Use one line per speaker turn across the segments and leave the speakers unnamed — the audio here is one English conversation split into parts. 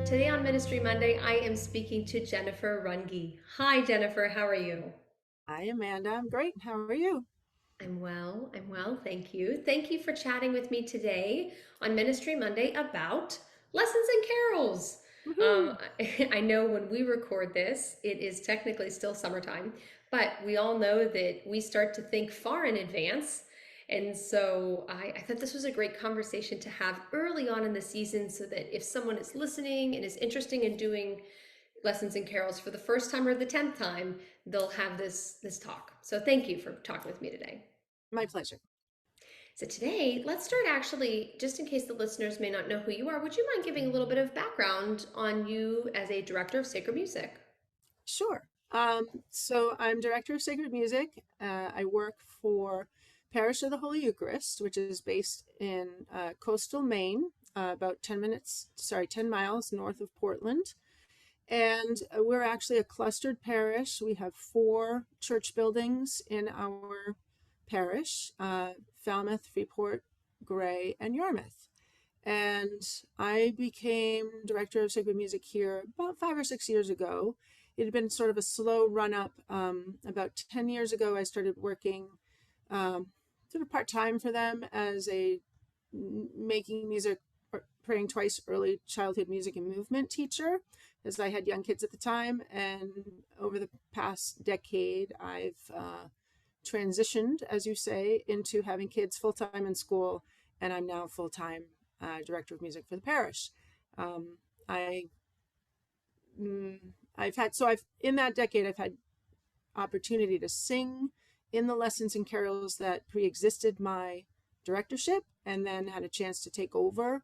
Today on Ministry Monday, I am speaking to Jennifer Runge. Hi, Jennifer. How are you?
Hi, Amanda. I'm great. How are you?
I'm well. I'm well. Thank you. Thank you for chatting with me today on Ministry Monday about lessons and carols.
Woohoo!
I know when we record this, it is technically still summertime, but we all know that we start to think far in advance. And so I thought this was a great conversation to have early on in the season so that if someone is listening and is interested in doing lessons and carols for the first time or the 10th time, they'll have this talk. So thank you for talking with me today.
My pleasure.
So today, let's start actually, just in case the listeners may not know who you are, would you mind giving a little bit of background on you as a director of sacred music?
Sure. So I'm director of sacred music. I work for Parish of the Holy Eucharist, which is based in coastal Maine, about 10 miles north of Portland. And we're actually a clustered parish. We have four church buildings in our parish, Falmouth, Freeport, Gray, and Yarmouth. And I became director of sacred music here about 5 or 6 years ago. It had been sort of a slow run up. About 10 years ago, I started working sort of part time for them as a making music, praying twice early childhood music and movement teacher, as I had young kids at the time. And over the past decade, I've transitioned, as you say, into having kids full time in school, and I'm now full time director of music for the parish. Um, I mm, I've in that decade I've had opportunity to sing in the lessons and carols that pre-existed my directorship, and then had a chance to take over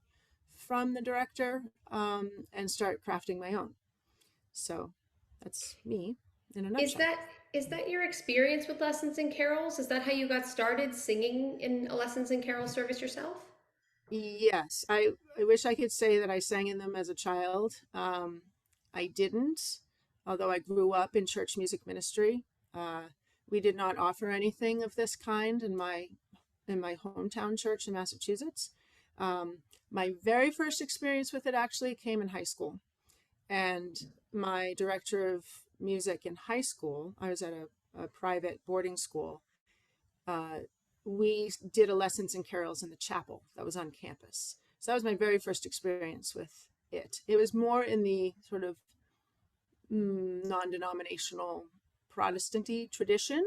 from the director and start crafting my own. So that's me in a
Is
nutshell.
that is that your experience with lessons and carols? Is that how you got started singing in a lessons and carol service yourself?
Yes, I wish I could say that I sang in them as a child. I didn't, although I grew up in church music ministry. Uh, we did not offer anything of this kind in my hometown church in Massachusetts. Um, my very first experience with it actually came in high school, and my director of music in high school, I was at a private boarding school. Uh, we did a lessons and carols in the chapel that was on campus. So that was my very first experience with it. It was more in the sort of non-denominational Protestanty tradition,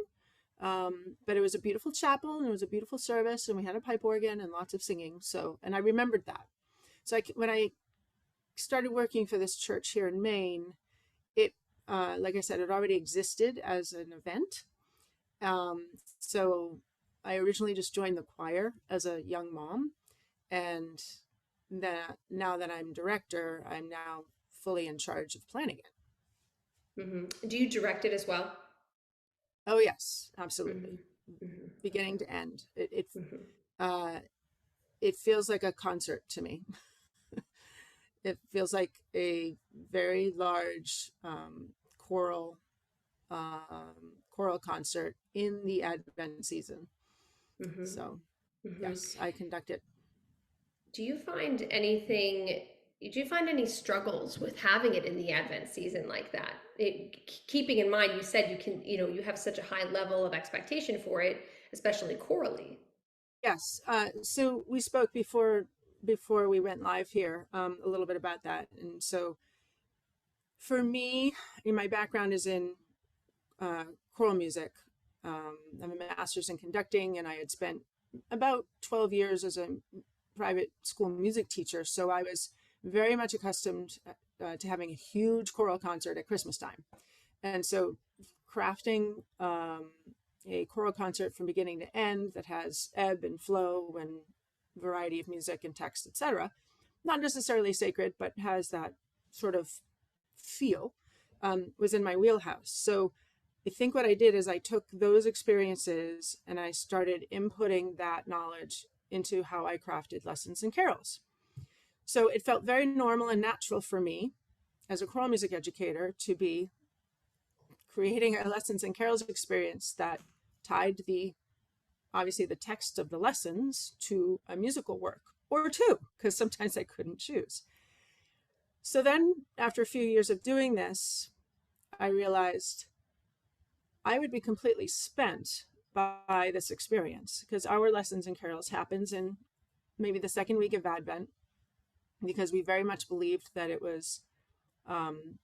but it was a beautiful chapel and it was a beautiful service, and we had a pipe organ and lots of singing. So, and I remembered that. So when I started working for this church here in Maine, it, like I said, it already existed as an event. Um, so I originally just joined the choir as a young mom, and that now that I'm director, I'm now fully in charge of planning it.
Do you direct it as well?
Oh yes,
Hmm.
absolutely,
Hmm.
beginning to end.
Hmm.
Uh, it feels like a concert to me. It feels like a very large choral choral concert in the Advent season.
Hmm.
So
Hmm.
yes, I conduct it.
Do you find anything? Do you find any struggles with having it in the Advent season like that? Keeping in mind, you said you have such a high level of expectation for it, especially chorally.
Yes. So we spoke before we went live here a little bit about that. And so for me, my background is in uh, choral music. I'm a master's in conducting, and I had spent about 12 years as a private school music teacher. So I was very much accustomed to having a huge choral concert at Christmas time. And so crafting a choral concert from beginning to end that has ebb and flow and variety of music and text, etc., not necessarily sacred, but has that sort of feel, was in my wheelhouse. So I think what I did is I took those experiences and I started inputting that knowledge into how I crafted lessons and carols. So it felt very normal and natural for me as a choral music educator to be creating a lessons and carols experience that tied the obviously the text of the lessons to a musical work or two, because sometimes I couldn't choose. So then, after a few years of doing this, I realized I would be completely spent by this experience because our lessons and carols happens in maybe the second week of Advent because we very much believed that it was um,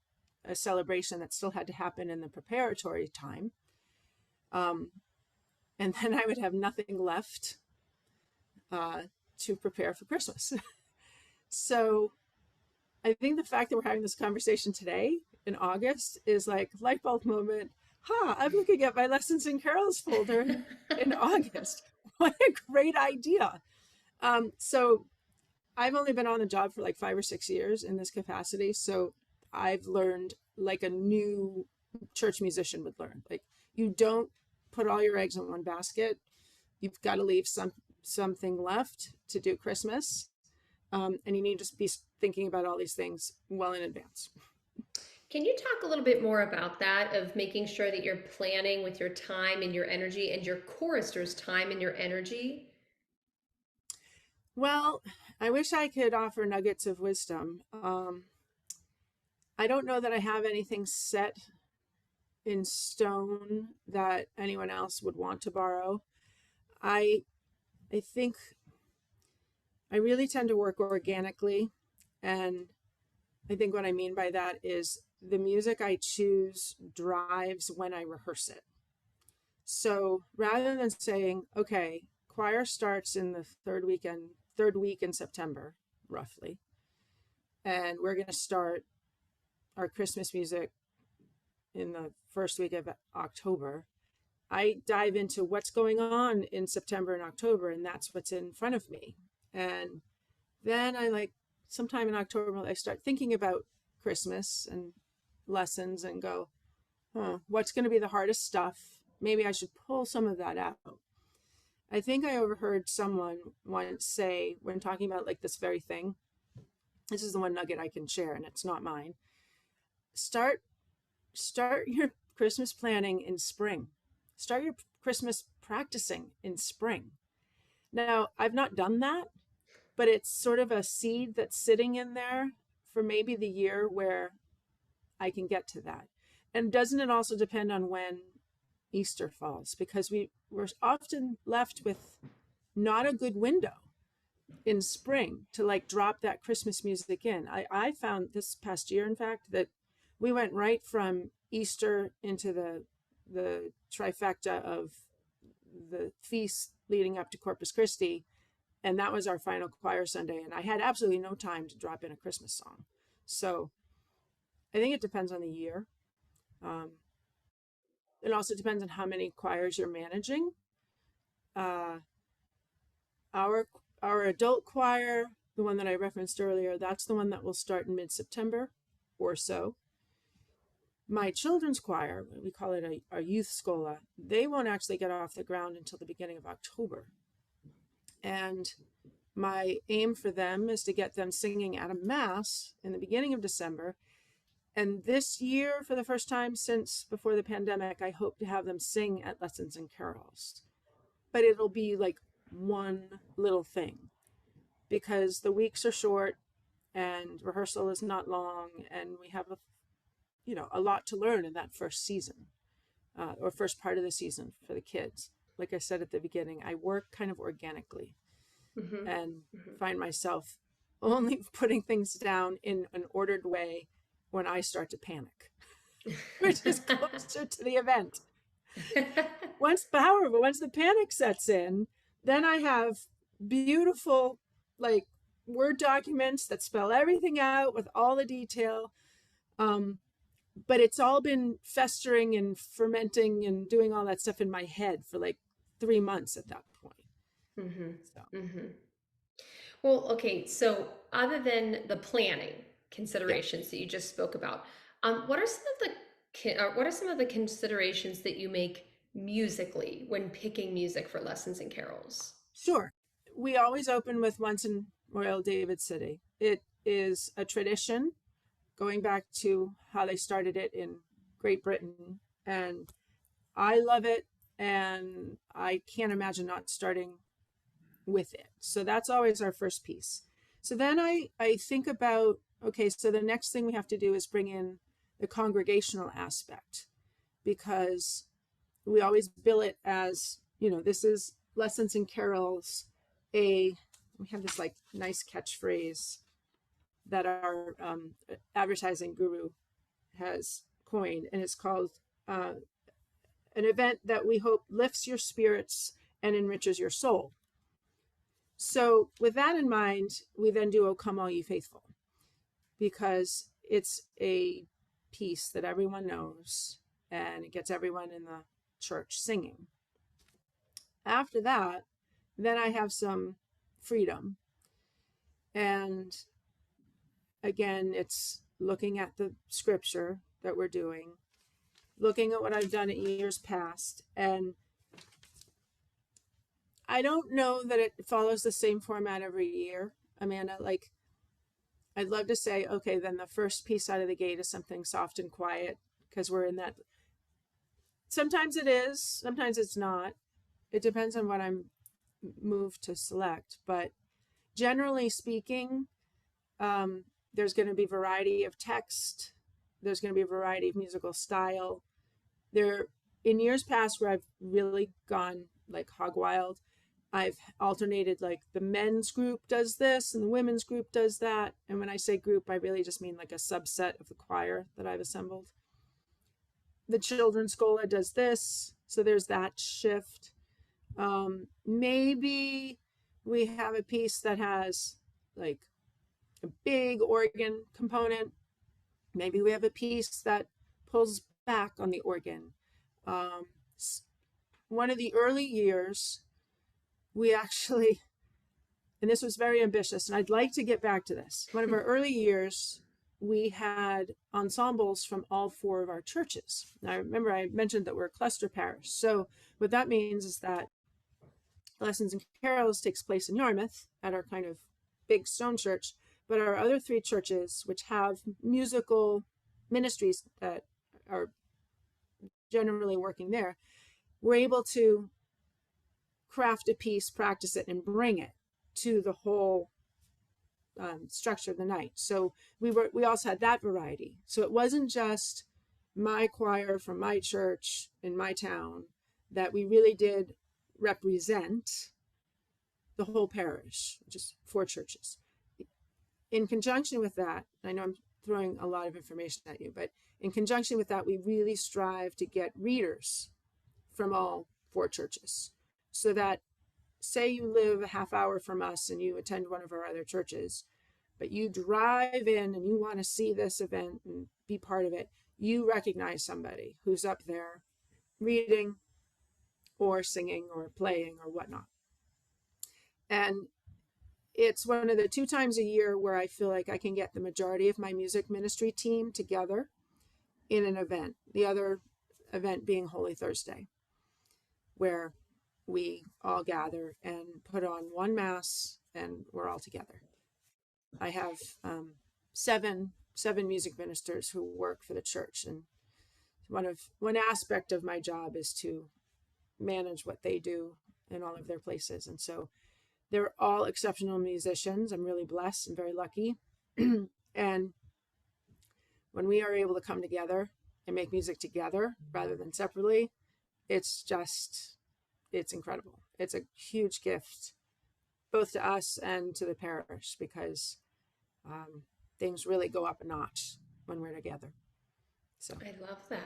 a celebration that still had to happen in the preparatory time. Um, and then I would have nothing left uh, to prepare for Christmas. So I think the fact that we're having this conversation today in August is like light bulb moment. I'm looking at my lessons and carols folder in August. What a great idea. So I've only been on the job for like 5 or 6 years in this capacity. So I've learned like a new church musician would learn. Like you don't put all your eggs in one basket. You've got to leave something left to do Christmas. And you need to be thinking about all these things well in advance.
Can you talk a little bit more about that, of making sure that you're planning with your time and your energy and your choristers' time and your energy?
Well, I wish I could offer nuggets of wisdom. I don't know that I have anything set in stone that anyone else would want to borrow. I I think I really tend to work organically, and I think what I mean by that is the music I choose drives when I rehearse it. So rather than saying, okay, choir starts in the third week in September, roughly, and we're going to start our Christmas music in the first week of October, I dive into what's going on in September and October, and that's what's in front of me. And then I like sometime in October, I start thinking about Christmas and lessons and go, what's going to be the hardest stuff? Maybe I should pull some of that out. I think I overheard someone once say, when talking about like this very thing, this is the one nugget I can share, and it's not mine. Start your Christmas planning in spring. Start your Christmas practicing in spring. Now, I've not done that, but it's sort of a seed that's sitting in there for maybe the year where I can get to that. And doesn't it also depend on when Easter falls? Because we're often left with not a good window in spring to like drop that Christmas music in. I found this past year, in fact, that we went right from Easter into the trifecta of the feast leading up to Corpus Christi, and that was our final choir Sunday, and I had absolutely no time to drop in a Christmas song. So I think it depends on the year. Um, it also depends on how many choirs you're managing. Uh, our our adult choir, the one that I referenced earlier, that's the one that will start in mid-September or so. My children's choir, we call it a youth schola, they won't actually get off the ground until the beginning of October. And my aim for them is to get them singing at a mass in the beginning of December. And this year, for the first time since before the pandemic, I hope to have them sing at lessons and carols. But it'll be like one little thing because the weeks are short and rehearsal is not long, and we have a lot to learn in that first season or first part of the season for the kids. Like I said at the beginning, I work kind of organically
Mm-hmm.
and
Mm-hmm.
find myself only putting things down in an ordered way when I start to panic, which is closer to the event. Once the panic sets in, then I have beautiful, like, Word documents that spell everything out with all the detail. Um, but it's all been festering and fermenting and doing all that stuff in my head for like 3 months at that point.
Mm-hmm.
So,
Mm-hmm. Well, okay, so other than the planning
yeah,
considerations that you just spoke about, what are some of the what are some of the considerations that you make musically when picking music for lessons and carols?
sure. We always open with Once in Royal David City. It is a tradition going back to how they started it in Great Britain. And I love it. And I can't imagine not starting with it. So that's always our first piece. So then I think about okay, so the next thing we have to do is bring in the congregational aspect, because we always bill it as, this is lessons and carols. We have this like nice catchphrase that our advertising guru has coined, and it's called an event that we hope lifts your spirits and enriches your soul. So with that in mind, we then do O Come All Ye Faithful, because it's a piece that everyone knows and it gets everyone in the church singing. After that, then I have some freedom. And again, it's looking at the scripture that we're doing, looking at what I've done in years past. And I don't know that it follows the same format every year, Amanda. Like, I'd love to say, okay, then the first piece out of the gate is something soft and quiet, because we're in that. Sometimes it is, sometimes it's not. It depends on what I'm moved to select. But generally speaking, there's going to be variety of text. There's going to be a variety of musical style. In years past where I've really gone like hog wild, I've alternated, like the men's group does this and the women's group does that. And when I say group, I really just mean like a subset of the choir that I've assembled. The children's schola does this. So there's that shift. Maybe we have a piece that has like a big organ component. Maybe we have a piece that pulls back on the organ. One of the early years, we actually, and this was very ambitious, and I'd like to get back to this. One of our early years, we had ensembles from all 4 of our churches. Now, remember, I mentioned that we're a cluster parish. So what that means is that Lessons and Carols takes place in Yarmouth at our kind of big stone church, but our other 3 churches, which have musical ministries that are generally working there, we're able to craft a piece, practice it, and bring it to the whole structure of the night. So we also had that variety. So it wasn't just my choir from my church in my town, that we really did represent the whole parish, which is 4 churches. In conjunction with that, I know I'm throwing a lot of information at you, but in conjunction with that, we really strive to get readers from all 4 churches, so that, say you live a half hour from us and you attend one of our other churches, but you drive in and you want to see this event and be part of it, you recognize somebody who's up there reading or singing or playing or whatnot. And it's one of the 2 times a year where I feel like I can get the majority of my music ministry team together in an event. The other event being Holy Thursday, where we all gather and put on one mass and we're all together. I have 7 music ministers who work for the church, and one aspect of my job is to manage what they do in all of their places. And so they're all exceptional musicians. I'm really blessed and very lucky. And when we are able to come together and make music together rather than separately, it's incredible. It's a huge gift, both to us and to the parish, because things really go up a notch when we're together. So
I love that.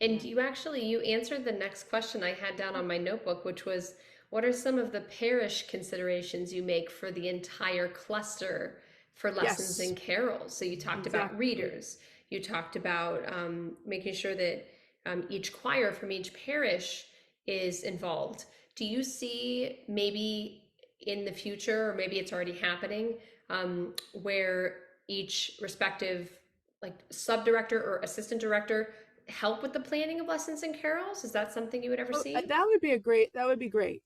And
yeah.
you answered the next question I had down on my notebook, which was, what are some of the parish considerations you make for the entire cluster for lessons
Yes,
and carols? So you talked about
exactly.
readers. You talked about making sure that each choir from each parish is involved. Do you see maybe in the future, or maybe it's already happening, where each respective like sub-director or assistant director help with the planning of lessons and carols? Is that something you would ever
Oh,
see?
that would be great.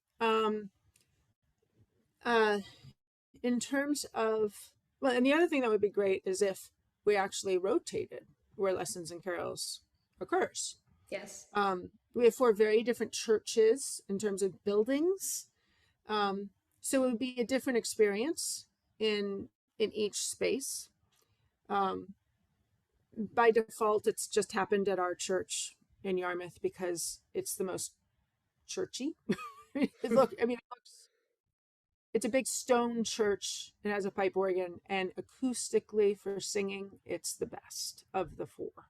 Uh, in terms of, well, and the other thing that would be great is if we actually rotated where lessons and carols occurs.
Yes.
We have 4 very different churches in terms of buildings. So it would be a different experience in each space. Um, by default, it's just happened at our church in Yarmouth because it's the most churchy. Look, I mean, it's a big stone church. It has a pipe organ, and acoustically for singing, it's the best of the four.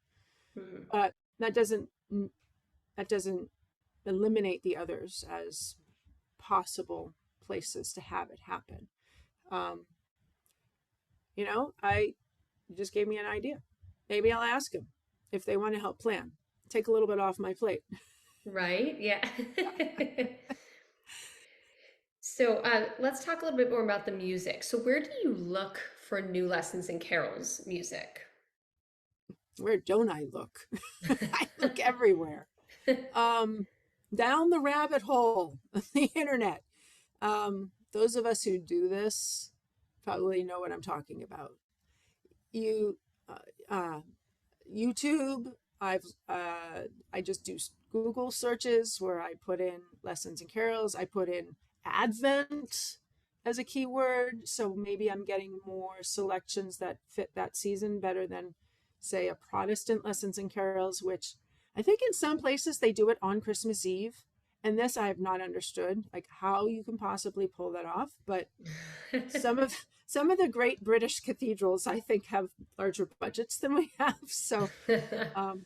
Mhm.
But that doesn't eliminate the others as possible places to have it happen. Um, I just gave me an idea. Maybe I'll ask them if they want to help plan. Take a little bit off my plate.
Right? Yeah. So let's talk a little bit more about the music. So where do you look for new lessons in carols music?
Where don't I look? I look everywhere. Um, Down the rabbit hole of the internet. Those of us who do this probably know what I'm talking about. You, uh, YouTube. I just do Google searches where I put in lessons and carols. I put in Advent as a keyword, so maybe I'm getting more selections that fit that season better than, say, a Protestant lessons and carols, which I think in some places they do it on Christmas Eve. And this I have not understood, like how you can possibly pull that off. But some of some of the great British cathedrals, I think, have larger budgets than we have. Um,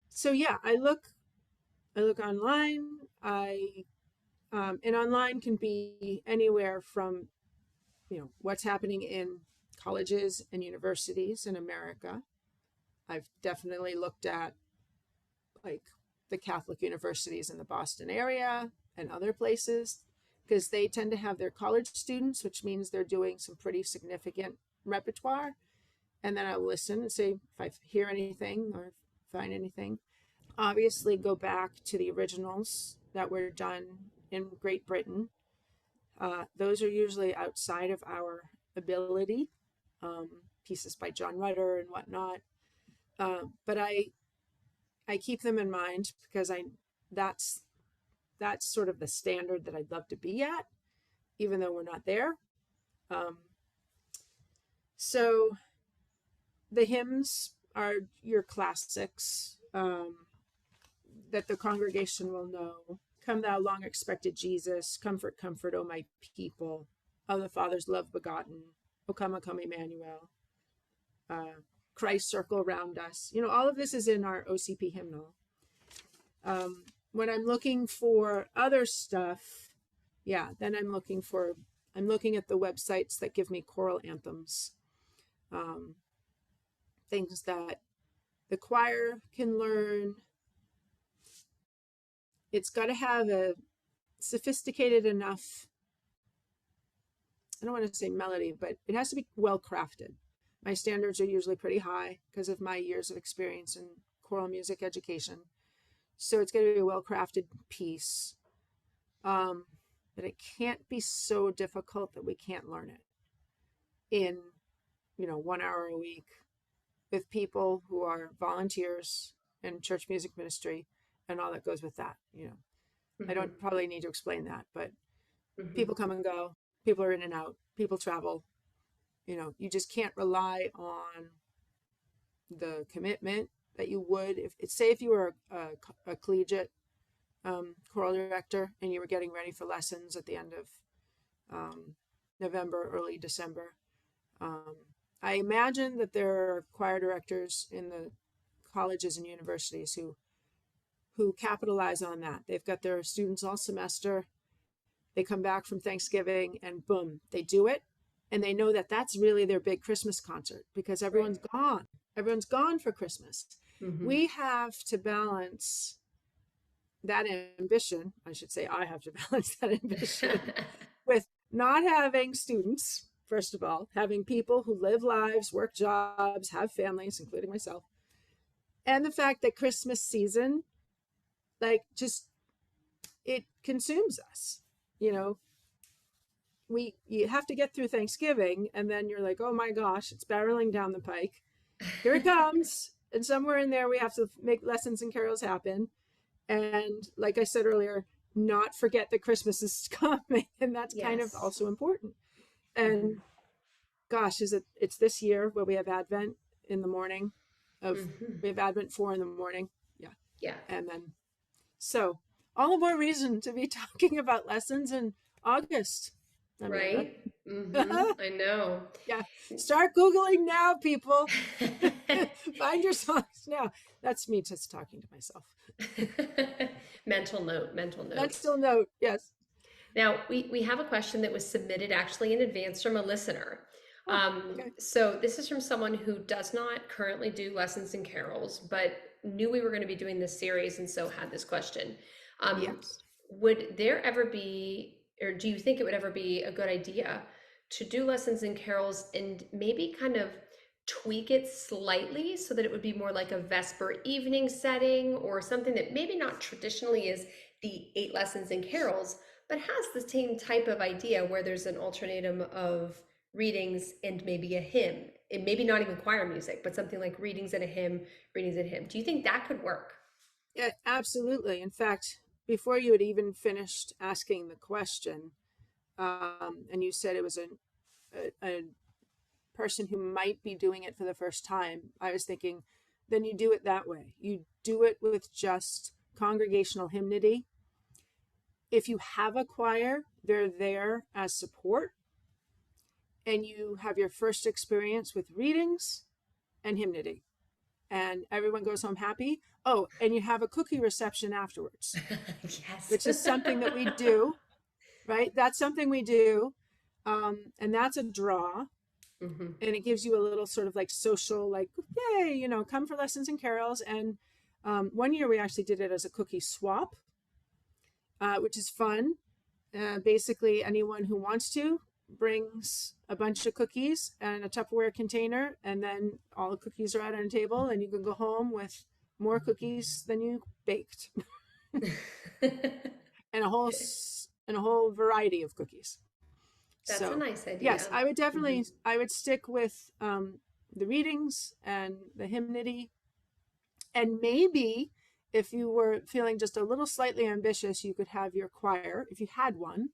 so yeah, I look online. I And online can be anywhere from what's happening in colleges and universities in America. I've definitely looked at like the Catholic universities in the Boston area and other places because they tend to have their college students, which means they're doing some pretty significant repertoire. And then I'll listen and see if I hear anything or find anything. Obviously, go back to the originals that were done in Great Britain. Those are usually outside of our ability, um, pieces by John Rutter and whatnot. But I keep them in mind because that's that's sort of the standard that I'd love to be at, even though we're not there. Um, so the hymns are your classics that the congregation will know. Come, thou long expected Jesus, comfort, comfort, O my people, of the Father's love begotten, O come, Emmanuel, Christ circle round us. All of this is in our OCP hymnal. When I'm looking for other stuff, yeah, then I'm looking at the websites that give me choral anthems, um, things that the choir can learn. It's got to have a sophisticated enough, I don't want to say melody, but it has to be well crafted. My standards are usually pretty high because of my years of experience in choral music education. So it's going to be a well crafted piece. But it can't be so difficult that we can't learn it in 1 hour a week with people who are volunteers in church music ministry and all that goes with that. I
Mhm.
don't probably need to explain that, but
Mhm.
people come and go, people are in and out, people travel. You just can't rely on the commitment that you would if you were a collegiate choral director and you were getting ready for lessons at the end of November, early December. Um, I imagine that there are choir directors in the colleges and universities who capitalize on that. They've got their students all semester. They come back from Thanksgiving and boom, they do it. And they know that that's really their big Christmas concert because
Right.
everyone's gone. Everyone's gone for Christmas.
Mhm.
We have to balance that ambition. I should say, I have to balance that ambition with not having students, first of all, having people who live lives, work jobs, have families, including myself, and the fact that Christmas season, like, just it consumes us. You know, you have to get through Thanksgiving, and then you're like, oh my gosh, it's barreling down the pike. Here it comes. And somewhere in there, we have to make lessons and carols happen. And like I said earlier, not forget that Christmas is coming. And that's kind of
Yes.
also important. And
Mhm.
gosh, it's this year where we have Advent in the morning of,
Hmm.
we have Advent 4 in the morning. Yeah.
Yeah.
And then, so all the more reason to be talking about lessons in August, Amanda.
Right. I know.
Yeah. Start Googling now, people. Find your songs now. That's me just talking to myself.
Mental note, mental note.
Mental note. Yes.
Now, we have a question that was submitted actually in advance from a listener.
Oh, okay.
So this is from someone who does not currently do lessons and carols, but knew we were going to be doing this series and so had this question. Um,
Yes.
would there ever be, or do you think it would ever be a good idea to do lessons and carols and maybe kind of tweak it slightly so that it would be more like a Vesper evening setting or something that maybe not traditionally is the 8 lessons and carols, but has the same type of idea where there's an alternatum of readings and maybe a hymn, and maybe not even choir music, but something like readings and a hymn, readings and a hymn. Do you think that could work?
Yeah, absolutely. In fact, before you had even finished asking the question, and you said it was a person who might be doing it for the first time, I was thinking, then you do it that way. You do it with just congregational hymnody. If you have a choir, they're there as support, and you have your first experience with readings and hymnody, and everyone goes home happy. Oh, and you have a cookie reception afterwards,
Yes.
which is something that we do, right? That's something we do. And that's a draw.
Hmm.
And it gives you a little sort of like social, like, yay, come for lessons and carols. And one year we actually did it as a cookie swap, which is fun. Basically, anyone who wants to brings a bunch of cookies and a Tupperware container, and then all the cookies are out on a table, and you can go home with more cookies than you baked, and a whole variety of cookies.
That's a
So
nice
yes,
idea.
I would
Hmm.
definitely, I would stick with the readings and the hymnody, and maybe if you were feeling just a little slightly ambitious, you could have your choir, if you had one,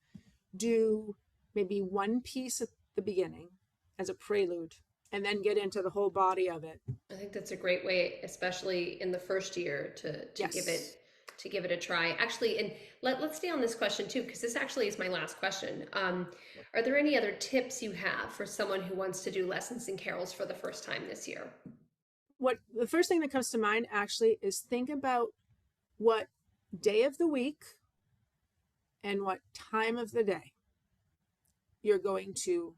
do maybe one piece at the beginning as a prelude, and then get into the whole body of it.
I think that's a great way, especially in the first year, to give
Yes.
it a try. Actually, and let's stay on this question too, because this actually is my last question. Are there any other tips you have for someone who wants to do lessons and carols for the first time this year?
What the first thing that comes to mind actually is think about what day of the week and what time of the day you're going to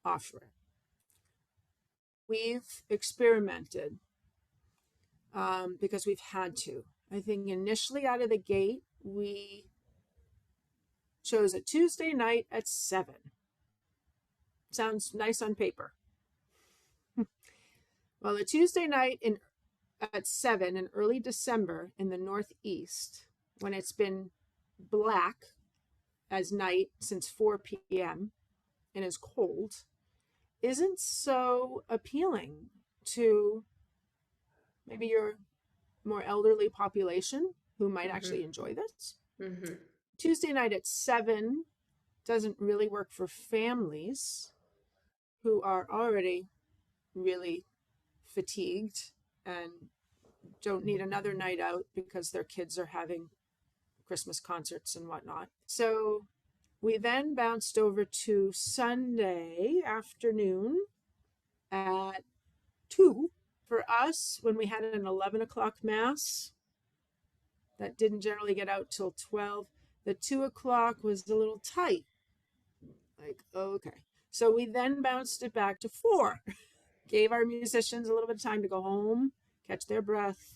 offer it. We've experimented because we've had to. I think initially out of the gate, we chose a Tuesday night at 7. Sounds nice on paper. Well, a Tuesday night at 7 in early December in the Northeast, when it's been black as night since 4 p.m. and is cold, isn't so appealing to maybe your more elderly population who might
Hmm.
actually enjoy this.
Hmm.
Tuesday night at 7 doesn't really work for families who are already really fatigued and don't need another night out because their kids are having Christmas concerts and whatnot. So we then bounced over to Sunday afternoon at 2. For us, when we had an 11 o'clock mass, that didn't generally get out till 12. The 2 o'clock was a little tight. Like, okay. So we then bounced it back to 4, gave our musicians a little bit of time to go home, catch their breath.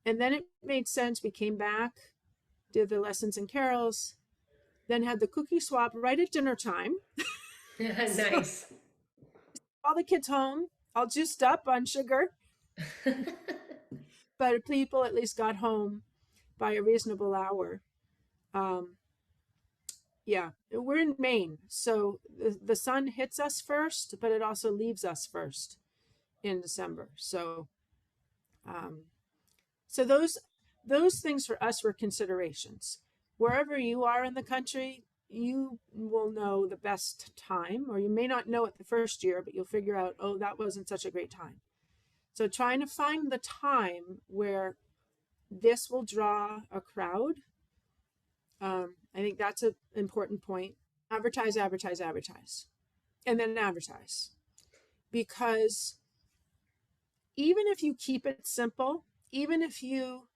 And then it made sense. We came back, did the lessons and carols, then had the cookie swap right at dinner time. So
Nice.
all the kids home, all juiced up on sugar, but people at least got home by a reasonable hour. Um, yeah, we're in Maine, so the sun hits us first, but it also leaves us first in December. Um, so those things for us were considerations. Wherever you are in the country, you will know the best time, or you may not know it the first year, but you'll figure out, oh, that wasn't such a great time. So trying to find the time where this will draw a crowd, I think that's an important point. Advertise, advertise, advertise, and then advertise. Because even if you keep it simple, even if you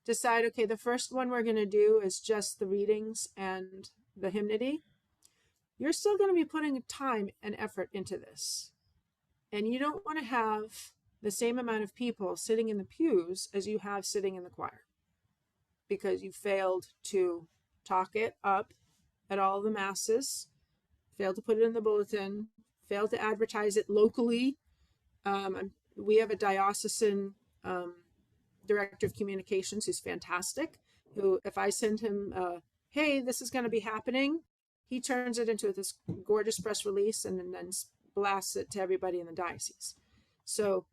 decide, okay, the first one we're going to do is just the readings and the hymnody, you're still going to be putting time and effort into this. And you don't want to have the same amount of people sitting in the pews as you have sitting in the choir, because you failed to talk it up at all the masses, failed to put it in the bulletin, failed to advertise it locally. We have a diocesan director of communications who's fantastic, who, if I send him, hey, this is going to be happening, he turns it into this gorgeous press release and then blasts it to everybody in the diocese. So,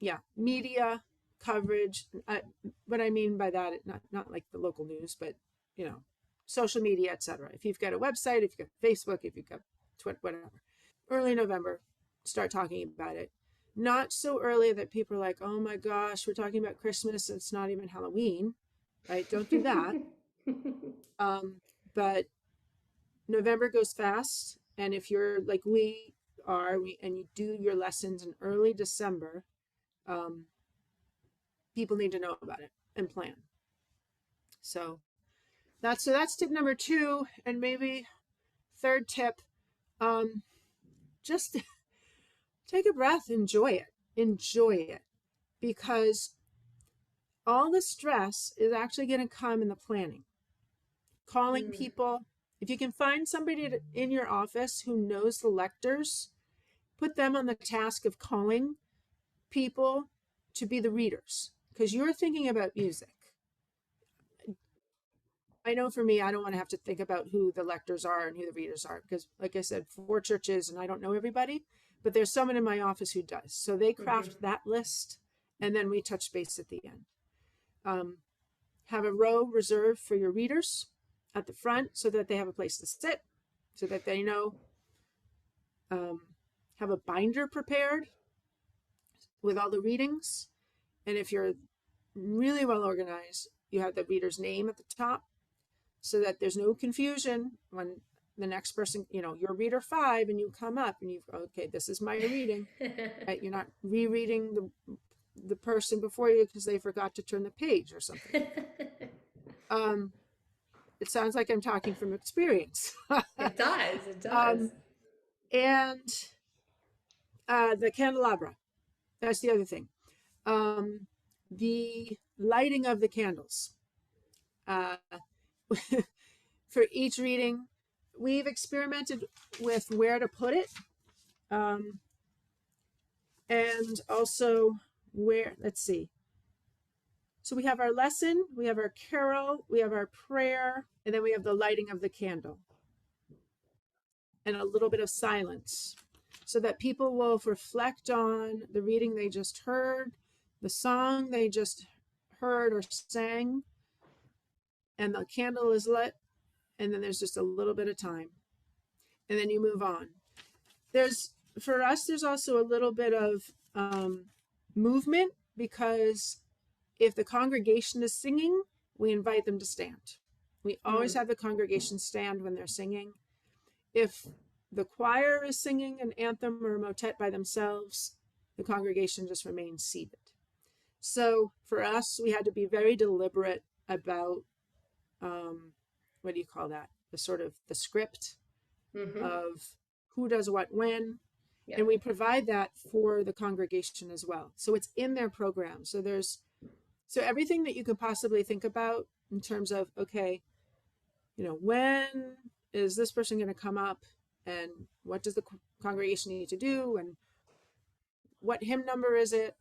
yeah, media coverage. What I mean by that, not like the local news, but, social media, etc. If you've got a website, if you've got Facebook, if you've got Twitter, whatever, early November, start talking about it. Not so early that people are like, oh my gosh, we're talking about Christmas and it's not even Halloween, right? Don't do that. But November goes fast. And if you're like we are, and you do your lessons in early December, people need to know about it and plan. So that's tip number 2. And maybe third tip, just take a breath, enjoy it, because all the stress is actually going to come in the planning. Calling people, if you can find somebody in your office who knows the lectors, put them on the task of calling people to be the readers, because you're thinking about music. I know for me, I don't want to have to think about who the lectors are and who the readers are, because like I said, 4 churches and I don't know everybody, but there's someone in my office who does. So they craft that list, and then we touch base at the end. Have a row reserved for your readers at the front so that they have a place to sit, so that they know. Have a binder prepared with all the readings. And if you're really well organized, you have the reader's name at the top so that there's no confusion when the next person, you're reader 5 and you come up and okay, this is my reading, right? You're not rereading the person before you because they forgot to turn the page or something. It sounds like I'm talking from experience.
It does.
And the candelabra, that's the other thing. The lighting of the candles. For each reading, we've experimented with where to put it. And also where, let's see. So we have our lesson, we have our carol, we have our prayer, and then we have the lighting of the candle. And a little bit of silence, so that people will reflect on the reading they just heard, the song they just heard or sang, and the candle is lit, and then there's just a little bit of time. And then you move on. For us, there's also a little bit of movement, because if the congregation is singing, we invite them to stand. We always have the congregation stand when they're singing. If the choir is singing an anthem or a motet by themselves, the congregation just remains seated. So for us, we had to be very deliberate about, what do you call that? The script of who does what when. Yep. And we provide that for the congregation as well. So it's in their program. So everything that you could possibly think about in terms of, okay, when is this person going to come up, and what does the congregation need to do, and what hymn number is it?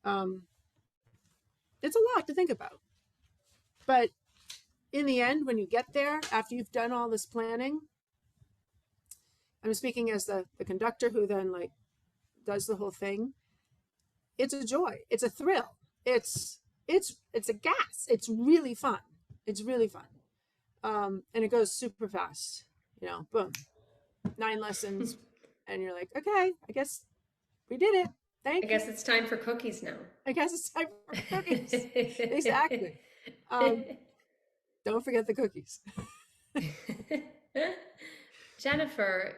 It's a lot to think about. But in the end, when you get there, after you've done all this planning, I'm speaking as the conductor who then does the whole thing. It's a joy. It's a thrill. It's a gas. It's really fun. And it goes super fast, boom, 9 lessons. And you're like, okay, I guess we did it.
I
Thank you.
guess it's time for cookies now.
I guess it's time for cookies. Exactly. Um, don't forget the cookies.
Jennifer,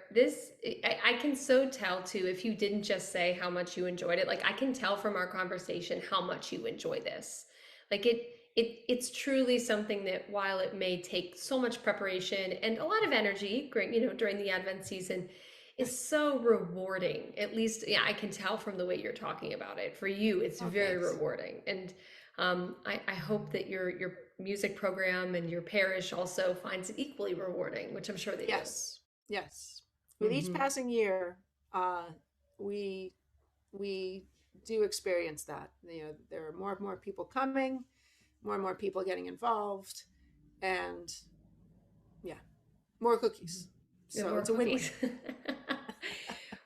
I can so tell too if you didn't just say how much you enjoyed it. Like I can tell from our conversation how much you enjoy this. Like it's truly something that while it may take so much preparation and a lot of energy, during the Advent season, is so rewarding. At least, yeah, I can tell from the way you're talking about it. For you, it's
Oh,
very
thanks.
rewarding. And I hope that your music program and your parish also finds it equally rewarding, which I'm sure they do.
Yes. Yes. With each
Hmm.
passing year, we we do experience that. There are more and more people coming, more and more people getting involved, and yeah, more cookies.
And
So
more
it's a win-win.
cookies.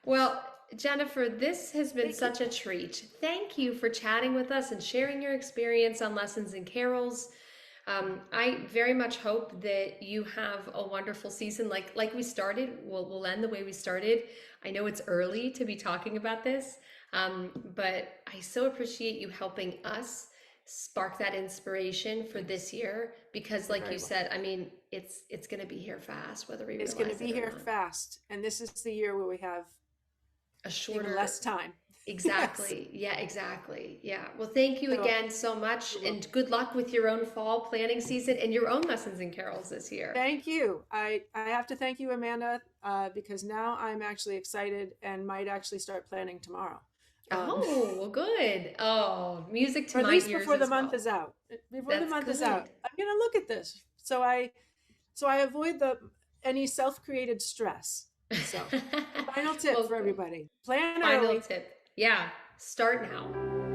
Well, Jennifer, this has been
Thank you.
such a treat. Thank you for chatting with us and sharing your experience on Lessons and Carols. I very much hope that you have a wonderful season. Like we started, we'll end the way we started. I know it's early to be talking about this, but I so appreciate you helping us spark that inspiration for
Thanks.
this year because,
You're
like you
very
said,
welcome.
I mean, it's going to be here fast, whether we
It's going to
realize
be
it or
here
not.
fast, and this is the year where we have
A
even
shorter.
less time. Yes.
Exactly. Yeah, exactly. Yeah. Well, thank you
So
again so much
you're
and
welcome.
good luck with your own fall planning season and your own lessons and carols this year.
Thank you. I have to thank you, Amanda, because now I'm actually excited and might actually start planning tomorrow. Um,
Oh, well, good. Oh, music to
or at
my
least
ears
before the
as
month
well.
is out. Before the
That's
month is out,
good.
I'm going to look at this. So I avoid the any self-created stress. So final tip
Well,
for
good.
everybody: plan
Final
early.
tip. Yeah, start now.